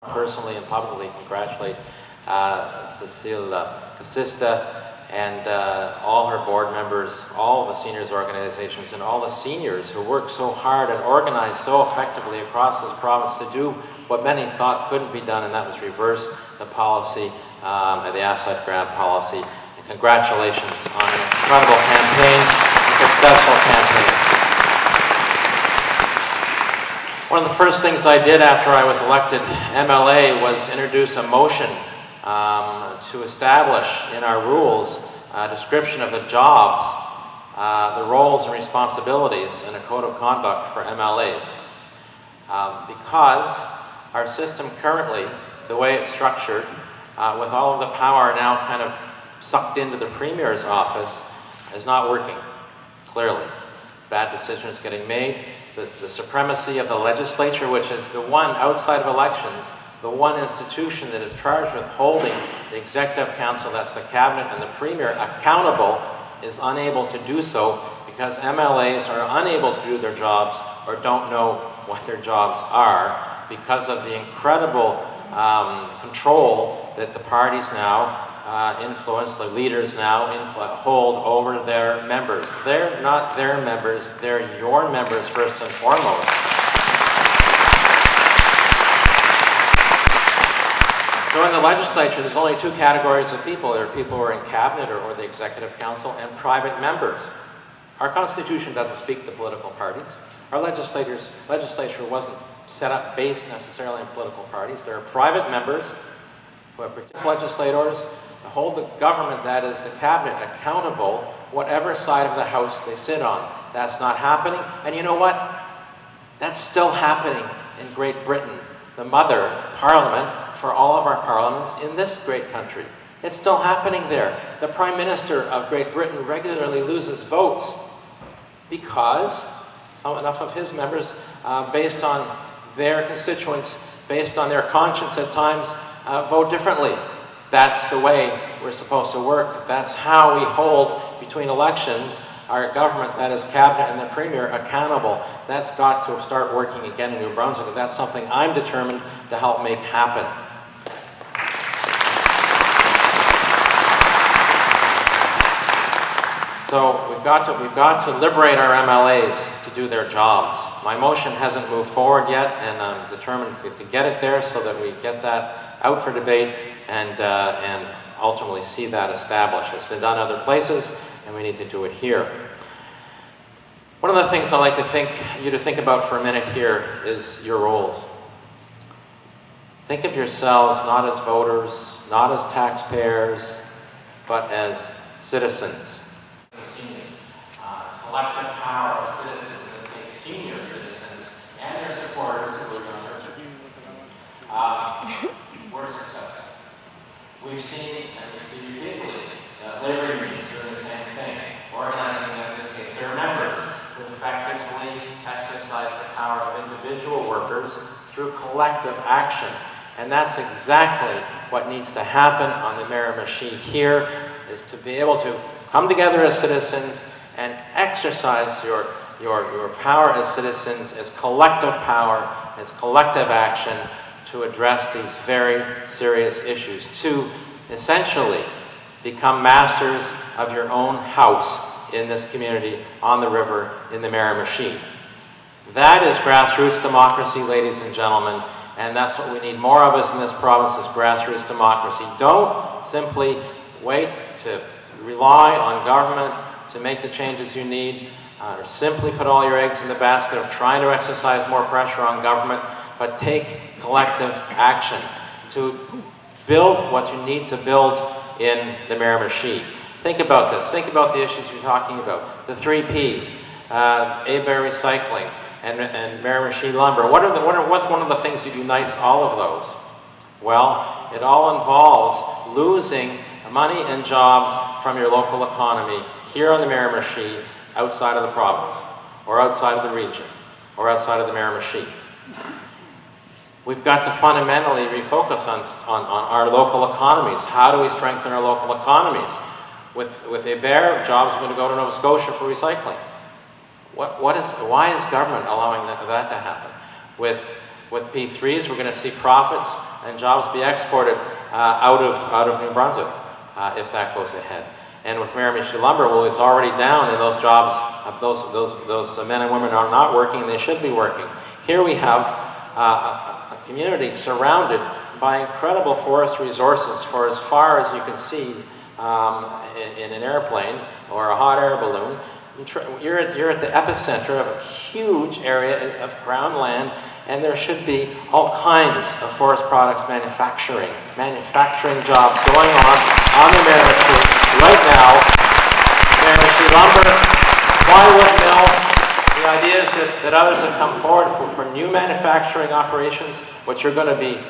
personally and publicly congratulate Cecile Casista and all her board members, all the seniors organizations, and all the seniors who work so hard and organize so effectively across this province to do what many thought couldn't be done, and that was reverse the policy, the asset grab policy. And congratulations on an incredible campaign, a successful campaign. One of the first things I did after I was elected MLA was introduce a motion to establish in our rules a description of the jobs, the roles and responsibilities, and a code of conduct for MLAs. Because our system currently, the way it's structured, with all of the power now kind of sucked into the Premier's office, is not working, clearly. Bad decisions getting made. The supremacy of the legislature, which is the one outside of elections, the one institution that is charged with holding the Executive Council, that's the Cabinet and the Premier, accountable, is unable to do so because MLAs are unable to do their jobs or don't know what their jobs are because of the incredible control that the parties now influence, the leaders now hold over their members. They're not their members, they're your members first and foremost. So in the legislature, there's only two categories of people. There are people who are in cabinet or the Executive Council and private members. Our Constitution doesn't speak to political parties. Our legislature wasn't set up based necessarily on political parties. There are private members who are legislators to hold the government, that is the cabinet, accountable whatever side of the house they sit on. That's not happening. And you know what? That's still happening in Great Britain, the mother parliament for all of our parliaments in this great country. It's still happening there. The Prime Minister of Great Britain regularly loses votes because enough of his members, based on their constituents, based on their conscience at times, vote differently. That's the way we're supposed to work. That's how we hold, between elections, our government, that is Cabinet and the Premier, accountable. That's got to start working again in New Brunswick, and that's something I'm determined to help make happen. So we've got to liberate our MLAs to do their jobs. My motion hasn't moved forward yet, and I'm determined to get it there so that we get that out for debate and ultimately see that established. It's been done other places, and we need to do it here. One of the things I'd like to think about for a minute here is your roles. Think of yourselves not as voters, not as taxpayers, but as citizens. Collective power of citizens, in this case senior citizens, and their supporters, including were successful. We've seen, and we see repeatedly, labor unions doing the same thing, organizing, in this case, their members to effectively exercise the power of individual workers through collective action. And that's exactly what needs to happen on the Miramichi here, is to be able to come together as citizens and exercise your power as citizens, as collective power, as collective action to address these very serious issues, to essentially become masters of your own house in this community, on the river, in the Miramichi. That is grassroots democracy, ladies and gentlemen, and that's what we need more of us in this province, is grassroots democracy. Don't simply wait to rely on government to make the changes you need, or simply put all your eggs in the basket of trying to exercise more pressure on government, but take collective action to build what you need to build in the Miramichi. Think about this. Think about the issues you're talking about. The 3 Ps, Abear Recycling, and Miramichi Lumber. What's one of the things that unites all of those? Well, it all involves losing money and jobs from your local economy here on the Miramichi, outside of the province, or outside of the region, or outside of the Miramichi. We've got to fundamentally refocus on our local economies. How do we strengthen our local economies? With Abear, jobs are going to go to Nova Scotia for recycling. Why is government allowing that to happen? With P3s, we're going to see profits and jobs be exported out of New Brunswick if that goes ahead. And with Miramichi Lumber, well, it's already down, and those jobs, those men and women are not working, and they should be working. Here we have a community surrounded by incredible forest resources for as far as you can see in an airplane or a hot air balloon. You're at the epicenter of a huge area of ground land, and there should be all kinds of forest products manufacturing jobs going on the Miramichi right now. Miramichi Lumber, plywood mill. The idea is that others have come forward for new manufacturing operations, which are going to be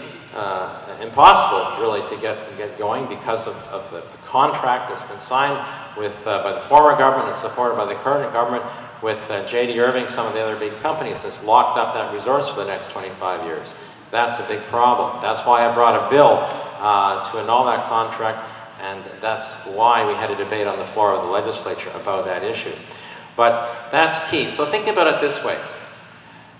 impossible, really, to get going because of the contract that's been signed with by the former government and supported by the current government with J.D. Irving, some of the other big companies that's locked up that resource for the next 25 years. That's a big problem. That's why I brought a bill to annul that contract, and that's why we had a debate on the floor of the legislature about that issue. But that's key. So think about it this way.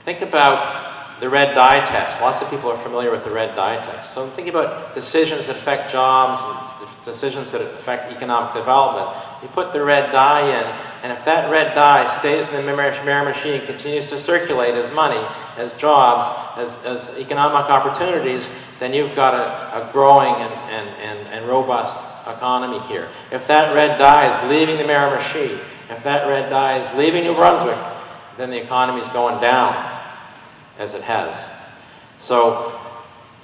Think about the red dye test. Lots of people are familiar with the red dye test. So think about decisions that affect jobs and decisions that affect economic development. You put the red dye in, and if that red dye stays in the Miramichi and continues to circulate as money, as jobs, as economic opportunities, then you've got a growing and robust economy here. If that red dye is leaving the Miramichi, if that red dye is leaving New Brunswick, then the economy is going down, as it has. So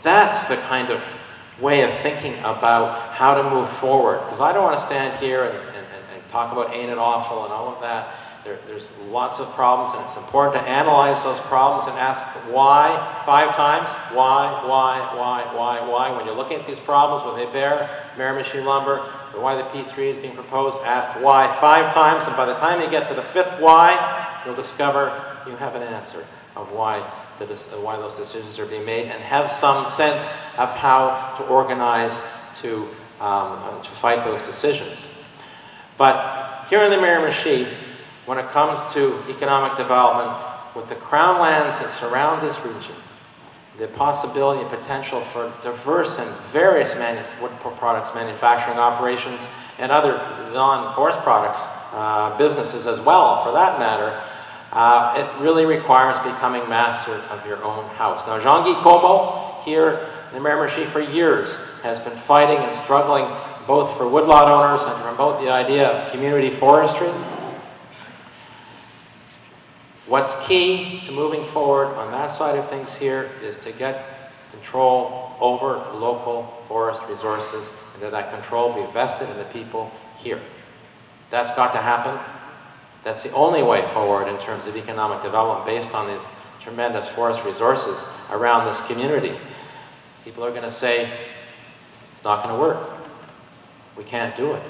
that's the kind of way of thinking about how to move forward. Because I don't want to stand here and talk about ain't it awful and all of that. There's lots of problems, and it's important to analyze those problems and ask why 5 times. Why? When you're looking at these problems, when they bear Miramichi Lumber, or why the P3 is being proposed, ask why 5 times, and by the time you get to the 5th why, you'll discover you have an answer of why those decisions are being made, and have some sense of how to organize to fight those decisions. But here in the Miramichi, when it comes to economic development, with the crown lands that surround this region, the possibility and potential for diverse and various wood products manufacturing operations and other non-forest products businesses as well, for that matter, it really requires becoming master of your own house. Now, Jean-Guy Como here in the Miramichi for years has been fighting and struggling both for woodlot owners and to promote the idea of community forestry. What's key to moving forward on that side of things here is to get control over local forest resources, and that control be vested in the people here. That's got to happen. That's the only way forward in terms of economic development based on these tremendous forest resources around this community. People are going to say, it's not going to work. We can't do it.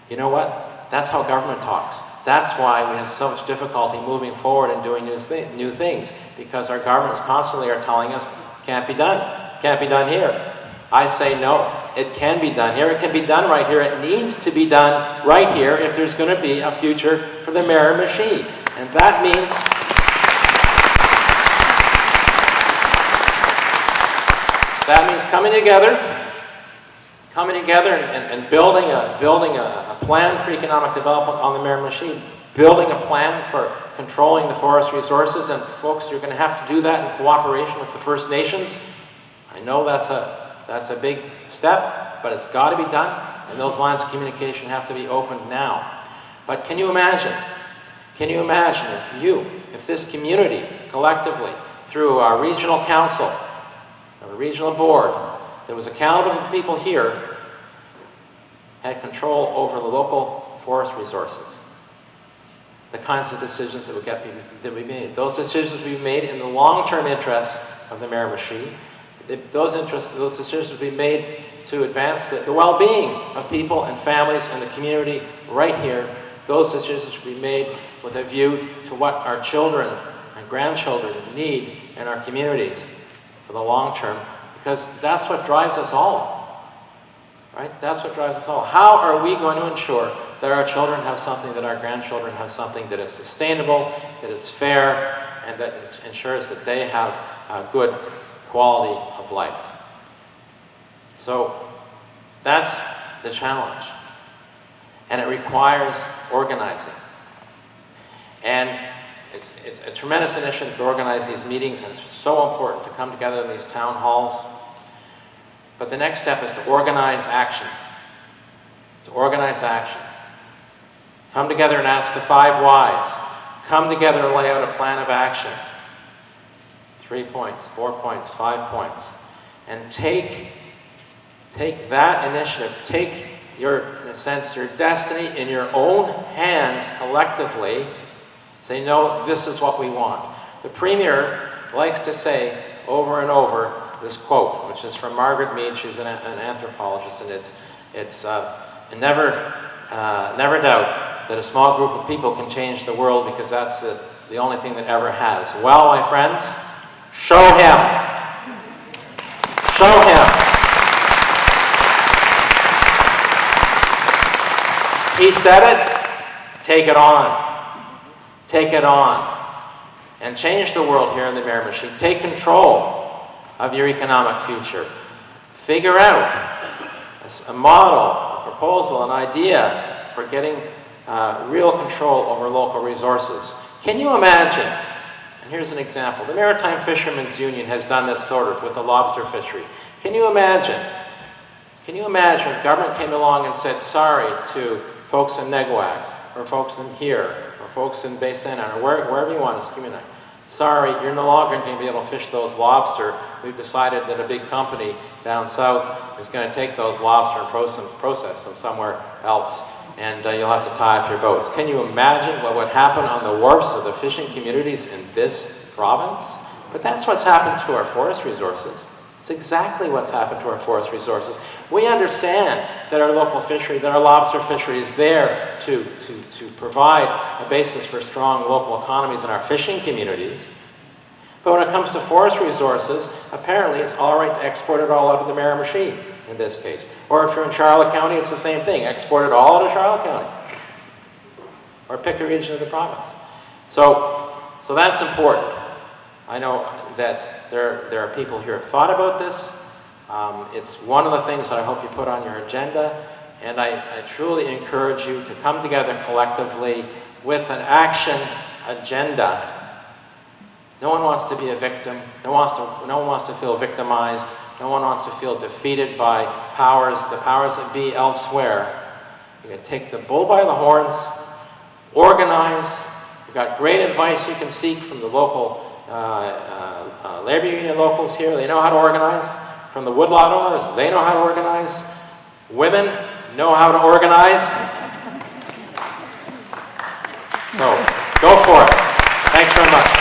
You know what? That's how government talks. That's why we have so much difficulty moving forward and doing new things, because our governments constantly are telling us, can't be done. Can't be done here. I say no. It can be done here. It can be done right here. It needs to be done right here if there's going to be a future for the Miramichi. And that means coming together and building a plan for economic development on the Miramichi, building a plan for controlling the forest resources. And folks, you're going to have to do that in cooperation with the First Nations. I know that's a big step, but it's got to be done, and those lines of communication have to be opened now. But can you imagine if this community collectively, through our regional council, our regional board, that was accountable to the people here, had control over the local forest resources? The kinds of decisions that we made. Those decisions we made in the long-term interests of the Miramichi. Those decisions will be made to advance the well-being of people and families and the community right here. Those decisions will be made with a view to what our children and grandchildren need in our communities for the long term, because that's what drives us all, right? That's what drives us all. How are we going to ensure that our children have something, that our grandchildren have something that is sustainable, that is fair, and that ensures that they have a good quality of life? So that's the challenge. And it requires organizing. And it's a tremendous initiative to organize these meetings, and it's so important to come together in these town halls. But the next step is to organize action. To organize action. Come together and ask the 5 whys. Come together and lay out a plan of action. 3 points, 4 points, 5 points. And take that initiative, take your, in a sense, your destiny in your own hands collectively. Say, no, this is what we want. The Premier likes to say over and over this quote, which is from Margaret Mead. She's an anthropologist, and it's never doubt that a small group of people can change the world, because that's the only thing that ever has. Well, my friends, show him. Show him. He said it, take it on. Take it on. And change the world here in the Miramichi. Take control of your economic future. Figure out a model, a proposal, an idea for getting real control over local resources. Can you imagine, and here's an example, the Maritime Fishermen's Union has done this sort of with the lobster fishery. Can you imagine if government came along and said sorry to folks in Neguac, or folks in here, or folks in Bay Saint Anne, or wherever you want to discriminate. Sorry, you're no longer going to be able to fish those lobster. We've decided that a big company down south is going to take those lobster and process them somewhere else, and you'll have to tie up your boats. Can you imagine what would happen on the wharfs of the fishing communities in this province? But that's what's happened to our forest resources. It's exactly what's happened to our forest resources. We understand that our local fishery, that our lobster fishery is there to provide a basis for strong local economies in our fishing communities. But when it comes to forest resources, apparently it's all right to export it all out of the Miramichi, in this case. Or if you're in Charlotte County, it's the same thing. Export it all out of Charlotte County. Or pick a region of the province. So that's important. I know that there are people here who have thought about this. It's one of the things that I hope you put on your agenda, and I truly encourage you to come together collectively with an action agenda. No one wants to be a victim. No one wants to feel victimized. No one wants to feel defeated by the powers that be elsewhere. You're going to take the bull by the horns, organize. You've got great advice you can seek from the local labor union locals here. They know how to organize. From the woodlot owners, they know how to organize. Women know how to organize. So, go for it. Thanks very much.